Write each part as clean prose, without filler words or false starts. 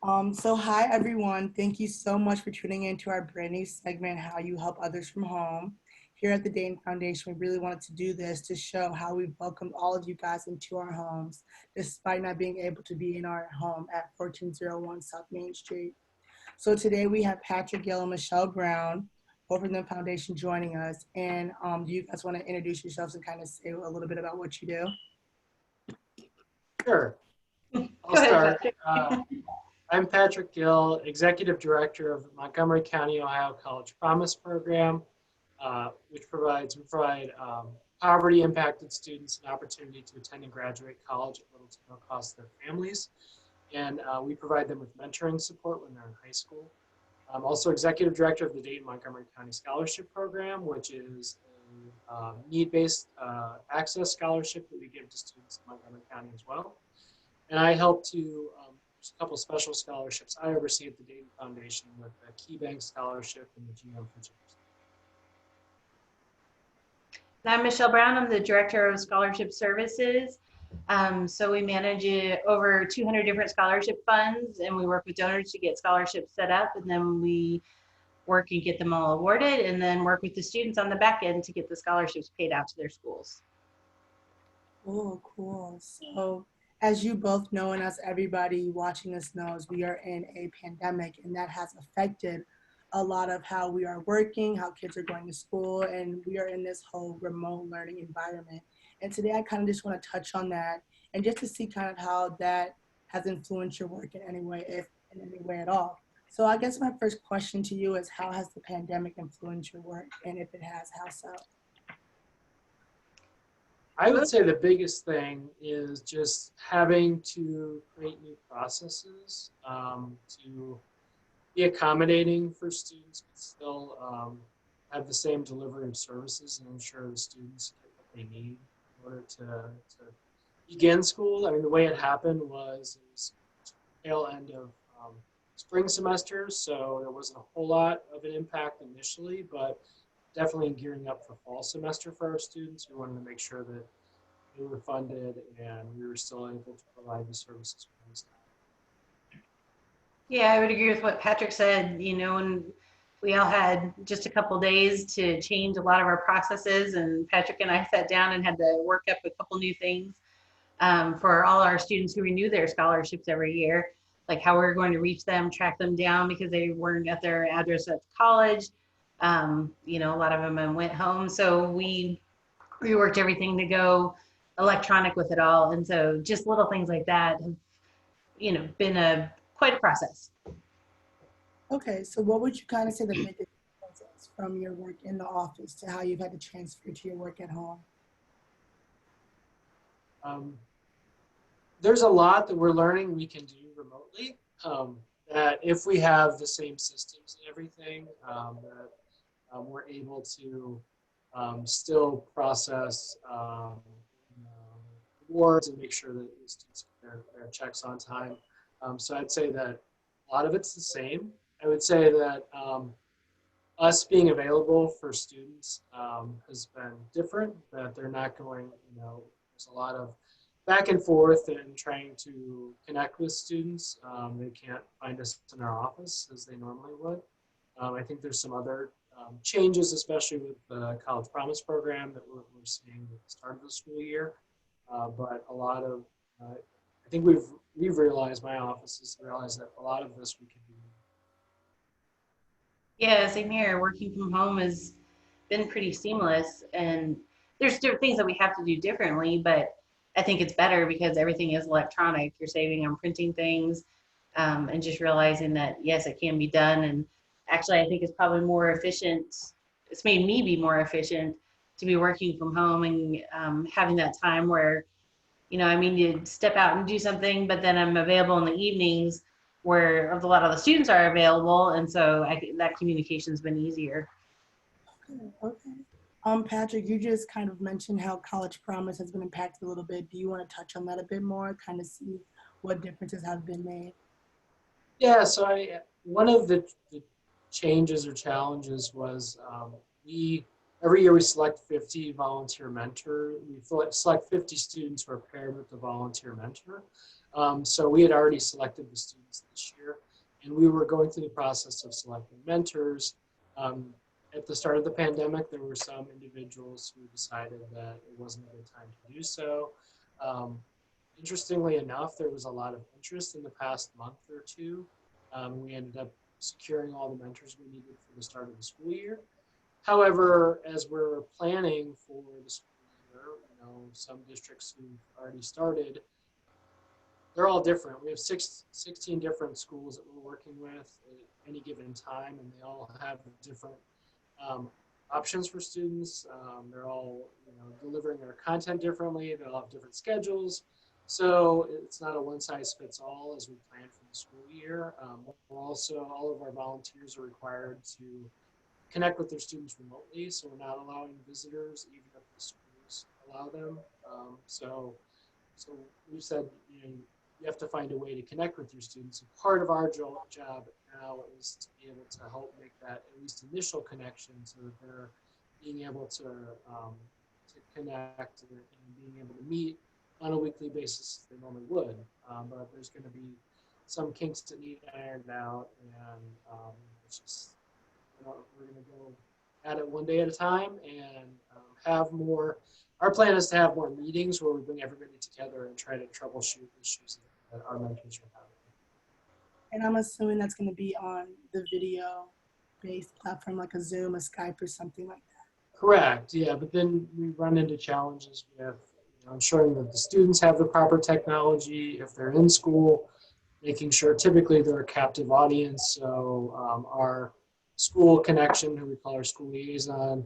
So hi everyone. Thank you so much for tuning in to our brand new segment, How You Help Others from Home. Here at the Dayton Foundation, we really wanted to do this to show how we've welcomed all of you guys into our homes, despite not being able to be in our home at 1401 South Main Street. So today we have Patrick Gill and Michelle Brown, both from the foundation joining us. And do you guys want to introduce yourselves and kind of say a little bit about what you do? Sure, I'll Go ahead, start. Patrick. I'm Patrick Gill, Executive Director of the Montgomery County, Ohio College Promise Program, which we provide poverty-impacted students an opportunity to attend and graduate college at little to no cost to their families. And we provide them with mentoring support when they're in high school. I'm also Executive Director of the Dayton Montgomery County Scholarship Program, which is a need-based access scholarship that we give to students in Montgomery County as well. And I help to, there's a couple special scholarships I oversee at the Dayton Foundation with the Key Bank Scholarship and the GM for Juniors. I'm Michelle Brown. I'm the Director of Scholarship Services. So we manage over 200 different scholarship funds, and we work with donors to get scholarships set up, and then we work and get them all awarded, and then work with the students on the back end to get the scholarships paid out to their schools. Oh, cool. So as you both know, and as everybody watching us knows, we are in a pandemic, and that has affected a lot of how we are working, how kids are going to school, and we are in this whole remote learning environment. And today I kind of just want to touch on that and just to see kind of how that has influenced your work in any way, if in any way at all. So I guess my first question to you is, how has the pandemic influenced your work? And if it has, how so? I would say the biggest thing is just having to create new processes to be accommodating for students, but still have the same delivery of services and ensure the students get what they need in order to begin school. I mean, the way it happened was it was tail end of spring semester, so there wasn't a whole lot of an impact initially, but definitely gearing up for fall semester for our students. We wanted to make sure that we were funded and we were still able to provide the services for them. Yeah, I would agree with what Patrick said, and we all had just a couple days to change a lot of our processes, and Patrick and I sat down and had to work up a couple new things for all our students who renew their scholarships every year, like how we're going to reach them, track them down because they weren't at their address at college. A lot of them went home. So we reworked everything to go electronic with it all. And so just little things like that have, been quite a process. Okay, so what would you kind of say the biggest difference is from your work in the office to how you've had to transfer to your work at home? There's a lot that we're learning we can do remotely. That if we have the same systems and everything, we're able to still process awards and make sure that the students get their checks on time. So I'd say that a lot of it's the same. I would say that us being available for students has been different, that they're not going, there's a lot of back and forth and trying to connect with students. They can't find us in our office as they normally would. I think there's some other changes, especially with the College Promise program that we're seeing at the start of the school year. But a lot of, I think we've realized, my office has realized that a lot of this we can do. Yeah, same here. Working from home has been pretty seamless, and there's different things that we have to do differently, but I think it's better because everything is electronic. You're saving on printing things, and just realizing that, yes, it can be done. And actually, I think it's probably more efficient. It's made me be more efficient to be working from home and having that time where, you step out and do something, but then I'm available in the evenings where a lot of the students are available. And so that communication's been easier. Okay. Patrick, you just kind of mentioned how College Promise has been impacted a little bit. Do you want to touch on that a bit more, kind of see what differences have been made? Yeah, so one of the changes or challenges was every year we select 50 volunteer mentors. We select 50 students who are paired with a volunteer mentor. So we had already selected the students this year, and we were going through the process of selecting mentors. At the start of the pandemic, there were some individuals who decided that it wasn't a good time to do so. Interestingly enough, there was a lot of interest in the past month or two. We ended up securing all the mentors we needed for the start of the school year. However, as we're planning for the school year, some districts who've already started, they're all different. We have 16 different schools that we're working with at any given time, and they all have different options for students. They're all delivering their content differently. They all have different schedules. So it's not a one-size-fits-all as we plan for the school year. We're also, all of our volunteers are required to connect with their students remotely, so we're not allowing visitors, even if the schools allow them. So we've said, you have to find a way to connect with your students. And part of our job now is to be able to help make that at least initial connection so that they're being able to connect and being able to meet on a weekly basis as they normally would. But there's going to be some kinks that need ironed out, and it's just, we're going to go at it one day at a time and have more. Our plan is to have more meetings where we bring everybody together and try to troubleshoot issues that our mentors are having. And I'm assuming that's going to be on the video-based platform like a Zoom, a Skype, or something like that. Correct, yeah, but then we run into challenges with ensuring that the students have the proper technology if they're in school, making sure typically they're a captive audience. So our school connection, who we call our school liaison,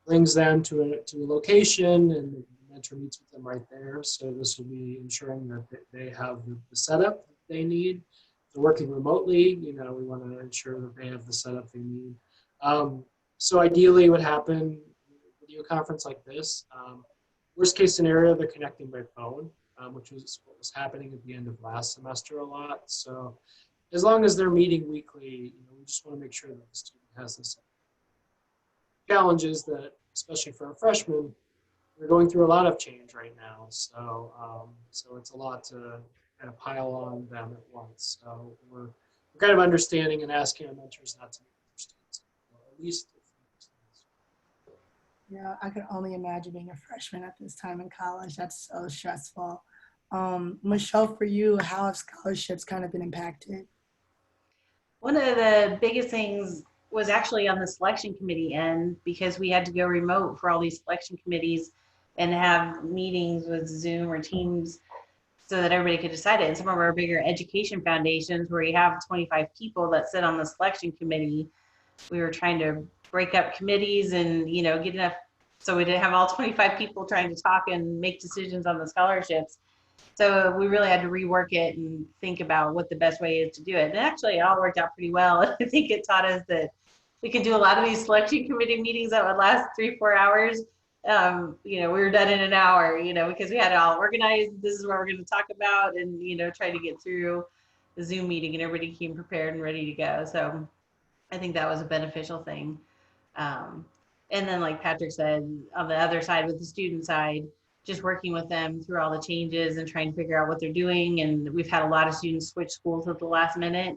brings them to a location, and the mentor meets with them right there. So this will be ensuring that they have the setup that they need. If they're working remotely, we want to ensure that they have the setup they need. So ideally what happened, video conference like this, worst case scenario, they're connecting by phone, which was what was happening at the end of last semester a lot. So as long as they're meeting weekly, we just want to make sure that the student has this challenges that, especially for a freshman, we're going through a lot of change right now. So so it's a lot to kind of pile on them at once. So we're kind of understanding and asking our mentors not to meet with their students, at least. Yeah, I could only imagine being a freshman at this time in college. That's so stressful. Michelle, for you, how have scholarships kind of been impacted? One of the biggest things was actually on the selection committee end, because we had to go remote for all these selection committees and have meetings with Zoom or Teams so that everybody could decide it. And some of our bigger education foundations, where you have 25 people that sit on the selection committee, we were trying to break up committees and get enough so we didn't have all 25 people trying to talk and make decisions on the scholarships. So we really had to rework it and think about what the best way is to do it. And actually it all worked out pretty well. I think it taught us that we could do a lot of these selection committee meetings that would last 3-4 hours. We were done in an hour, because we had it all organized. This is what we're going to talk about, and try to get through the Zoom meeting, and everybody came prepared and ready to go. So I think that was a beneficial thing. And then, like Patrick said, on the other side, with the student side, just working with them through all the changes and trying to figure out what they're doing. And we've had a lot of students switch schools at the last minute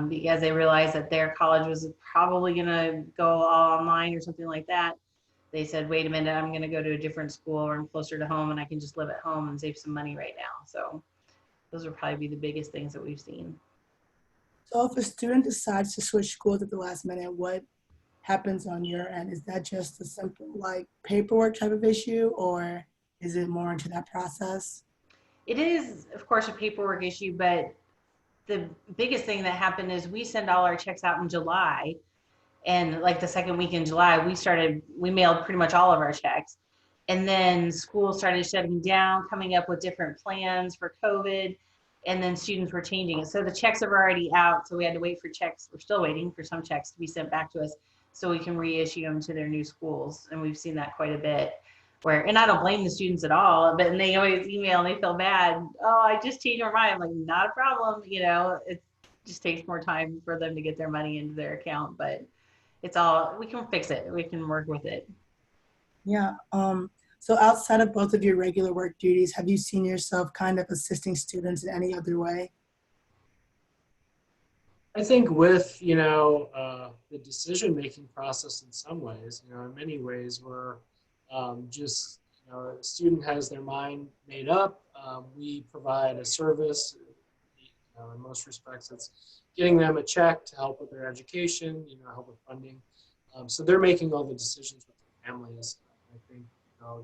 because they realized that their college was probably going to go all online or something like that. They said, wait a minute, I'm going to go to a different school, or I'm closer to home and I can just live at home and save some money right now. So those would probably be the biggest things that we've seen. So if a student decides to switch schools at the last minute, what happens on your end? Is that just a simple paperwork type of issue, or is it more into that process? It is, of course, a paperwork issue, but the biggest thing that happened is we send all our checks out in July, and the second week in July, we mailed pretty much all of our checks. And then school started shutting down, coming up with different plans for COVID, and then students were changing it. So the checks are already out, so we had to wait for checks. We're still waiting for some checks to be sent back to us so we can reissue them to their new schools. And we've seen that quite a bit. And I don't blame the students at all, but they always email and they feel bad. Oh, I just changed my mind. I'm like, not a problem. It just takes more time for them to get their money into their account, but we can fix it. We can work with it. Yeah. So outside of both of your regular work duties, have you seen yourself kind of assisting students in any other way? I think with, the decision-making process in some ways, in many ways, we're just, a student has their mind made up. We provide a service. In most respects, it's getting them a check to help with their education, help with funding. So they're making all the decisions with their families. I think,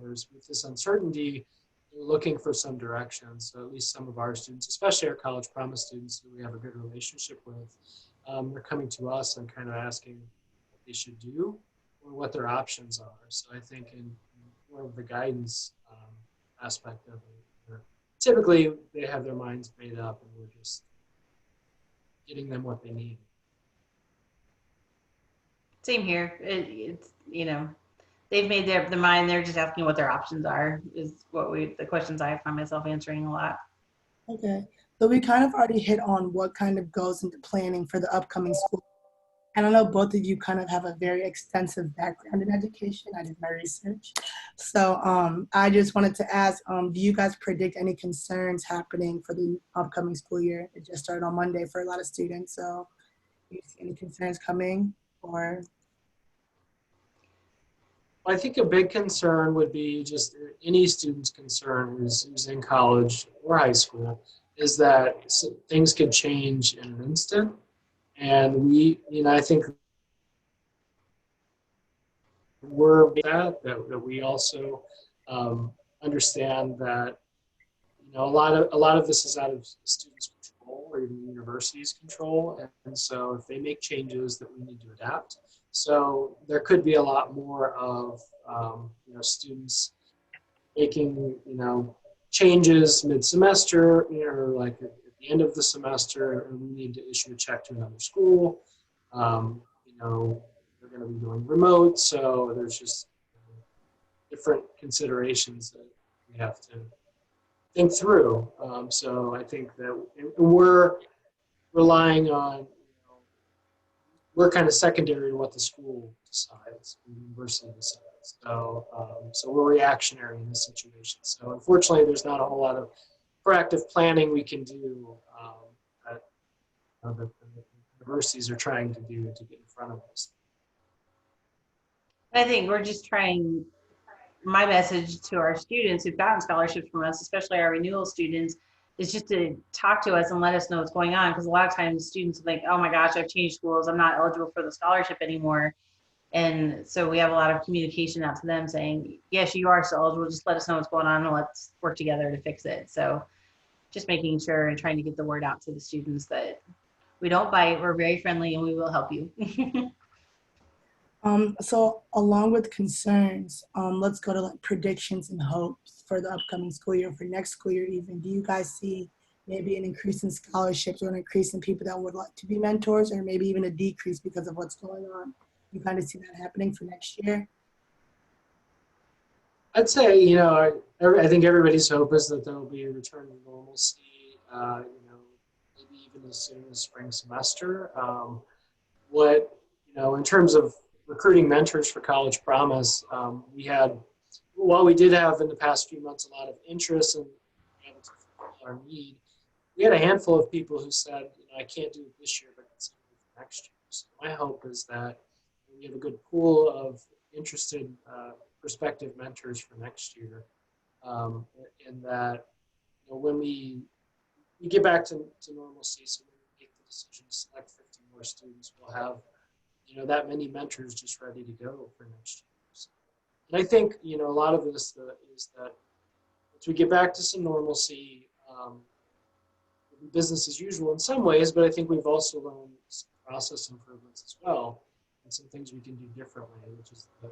there's with this uncertainty, they're looking for some direction. So at least some of our students, especially our College Promise students who we have a good relationship with, they're coming to us and kind of asking what they should do or what their options are. So I think in more of the guidance aspect of it, typically they have their minds made up and we're just getting them what they need. Same here. It's, they've made their mind. They're just asking what their options are is the questions I find myself answering a lot. Okay. So we kind of already hit on what kind of goes into planning for the upcoming school. And I know both of you kind of have a very extensive background in education. I did my research. So I just wanted to ask, do you guys predict any concerns happening for the upcoming school year? It just started on Monday for a lot of students. So do you see any concerns coming or? I think a big concern would be just any student's concern who's in college or high school is that things could change in an instant. And I think we're that we also understand that a lot of this is out of students' control or even the university's control, and so if they make changes, that we need to adapt. So there could be a lot more of students making changes mid-semester, or like at the end of the semester, and we need to issue a check to another school. They're going to be going remote, so there's just different considerations that we have to think through. So I think that we're relying on, we're kind of secondary to what the school decides, the university decides. So we're reactionary in this situation. So unfortunately, there's not a whole lot of proactive planning we can do that the universities are trying to do to get in front of us. I think we're just trying. My message to our students who've gotten scholarships from us, especially our renewal students, is just to talk to us and let us know what's going on. Because a lot of times students think, oh my gosh, I've changed schools. I'm not eligible for the scholarship anymore. And so we have a lot of communication out to them saying, yes, you are still eligible. Just let us know what's going on and let's work together to fix it. So just making sure and trying to get the word out to the students that we don't bite. We're very friendly and we will help you. So along with concerns, let's go to like predictions and hopes for the upcoming school year, for next school year even. Do you guys see maybe an increase in scholarships or an increase in people that would like to be mentors, or maybe even a decrease because of what's going on? You kind of see that happening for next year? I'd say, I think everybody's hope is that there will be a return to normalcy, maybe even as soon as spring semester. In terms of recruiting mentors for College Promise, while we did have in the past few months a lot of interest in being able to fulfill our need, we had a handful of people who said, I can't do it this year, but I can do it for next year. So my hope is that we have a good pool of interested prospective mentors for next year, and that when we get back to normalcy, so when we make the decision to select 50 more students, we'll have that many mentors just ready to go for next year. So, and I think a lot of this is that once we get back to some normalcy, business as usual in some ways, but I think we've also learned some process improvements as well, and some things we can do differently, which is the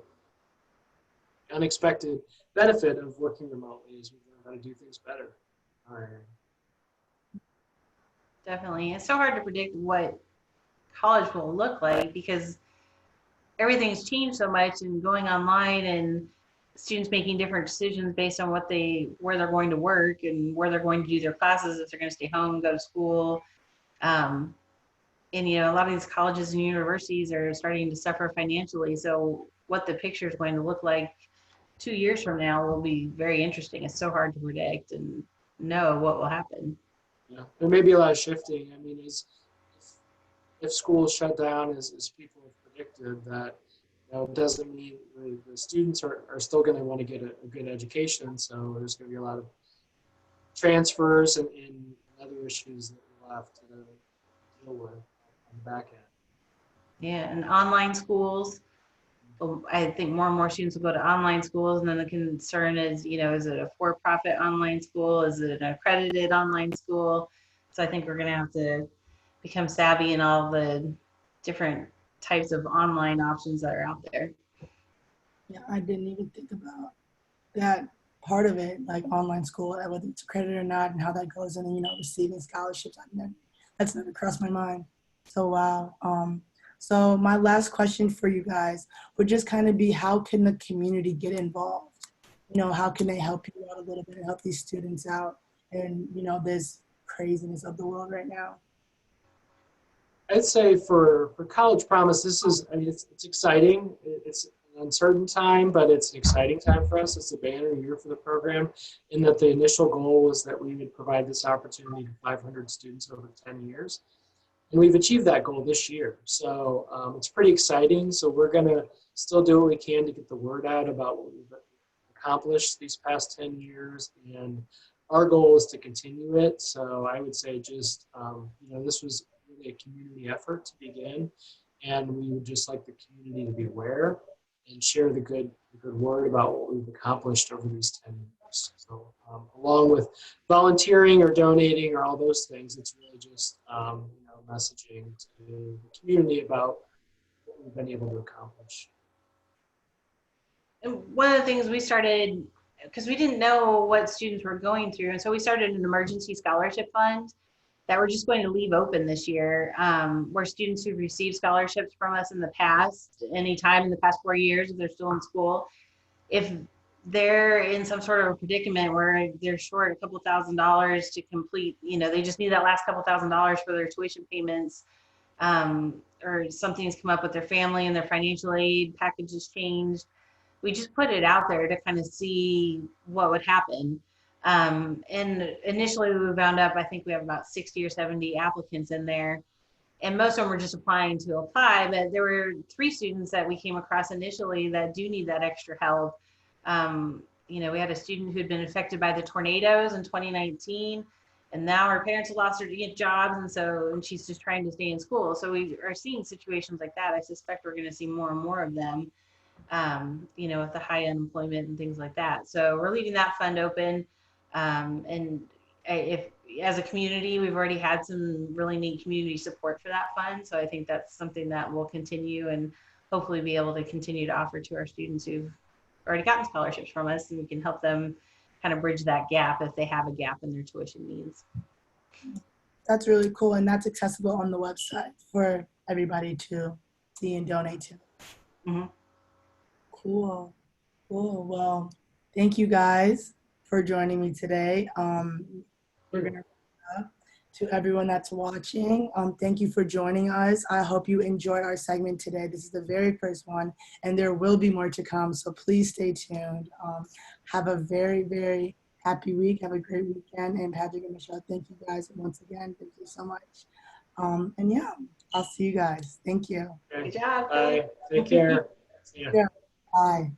unexpected benefit of working remotely is we learn how to do things better. All right. Definitely. It's so hard to predict what college will look like because everything's changed so much and going online and students making different decisions based on where they're going to work and where they're going to do their classes, if they're going to stay home, go to school. And a lot of these colleges and universities are starting to suffer financially. So what the picture is going to look like 2 years from now will be very interesting. It's so hard to predict and know what will happen. Yeah, there may be a lot of shifting. I mean, if schools shut down as people have predicted, that doesn't mean the students are still going to want to get a good education. So there's going to be a lot of transfers and other issues that we'll have to deal with on the back end. Yeah, and online schools. I think more and more students will go to online schools, and then the concern is, is it a for-profit online school? Is it an accredited online school? So I think we're going to have to become savvy in all the different types of online options that are out there. Yeah, I didn't even think about that part of it, like online school, whether it's accredited or not, and how that goes, and receiving scholarships. That's never crossed my mind. So wow. So my last question for you guys would just kind of be, how can the community get involved? How can they help you out a little bit and help these students out? And this craziness of the world right now. I'd say for College Promise, it's exciting. It's an uncertain time, but it's an exciting time for us. It's a banner year for the program, in that the initial goal was that we would provide this opportunity to 500 students over 10 years. And we've achieved that goal this year. So it's pretty exciting. So we're going to still do what we can to get the word out about what we've accomplished these past 10 years. And our goal is to continue it. So I would say just, this was really a community effort to begin. And we would just like the community to be aware and share the good word about what we've accomplished over these 10 years. So along with volunteering or donating or all those things, it's really just, messaging to the community about what we've been able to accomplish. And one of the things we started, because we didn't know what students were going through, and so we started an emergency scholarship fund that we're just going to leave open this year, where students who've received scholarships from us in the past, anytime in the past 4 years, if they're still in school, if they're in some sort of a predicament where they're short a couple $1,000s to complete, they just need that last couple $1,000s for their tuition payments, or something's come up with their family and their financial aid package has changed. We just put it out there to kind of see what would happen. And initially we wound up, I think we have about 60 or 70 applicants in there. And most of them were just applying to apply, but there were 3 students that we came across initially that do need that extra help. We had a student who had been affected by the tornadoes in 2019, and now her parents have lost her jobs, and she's just trying to stay in school. So we are seeing situations like that. I suspect we're going to see more and more of them, with the high unemployment and things like that. So we're leaving that fund open. And if, as a community, we've already had some really neat community support for that fund. So I think that's something that we'll continue and hopefully be able to continue to offer to our students who've already gotten scholarships from us, and we can help them kind of bridge that gap if they have a gap in their tuition needs. That's really cool, and that's accessible on the website for everybody to see and donate to. Mm-hmm. Cool. Well, thank you guys for joining me today. We're gonna wrap up. To everyone that's watching, thank you for joining us. I hope you enjoyed our segment today. This is the very first one, and there will be more to come, so please stay tuned. Have a very, very happy week. Have a great weekend. And Patrick and Michelle, thank you guys once again. Thank you so much. And yeah, I'll see you guys. Thank you. Okay. Good job. Bye. Take care. See ya. Yeah. Bye.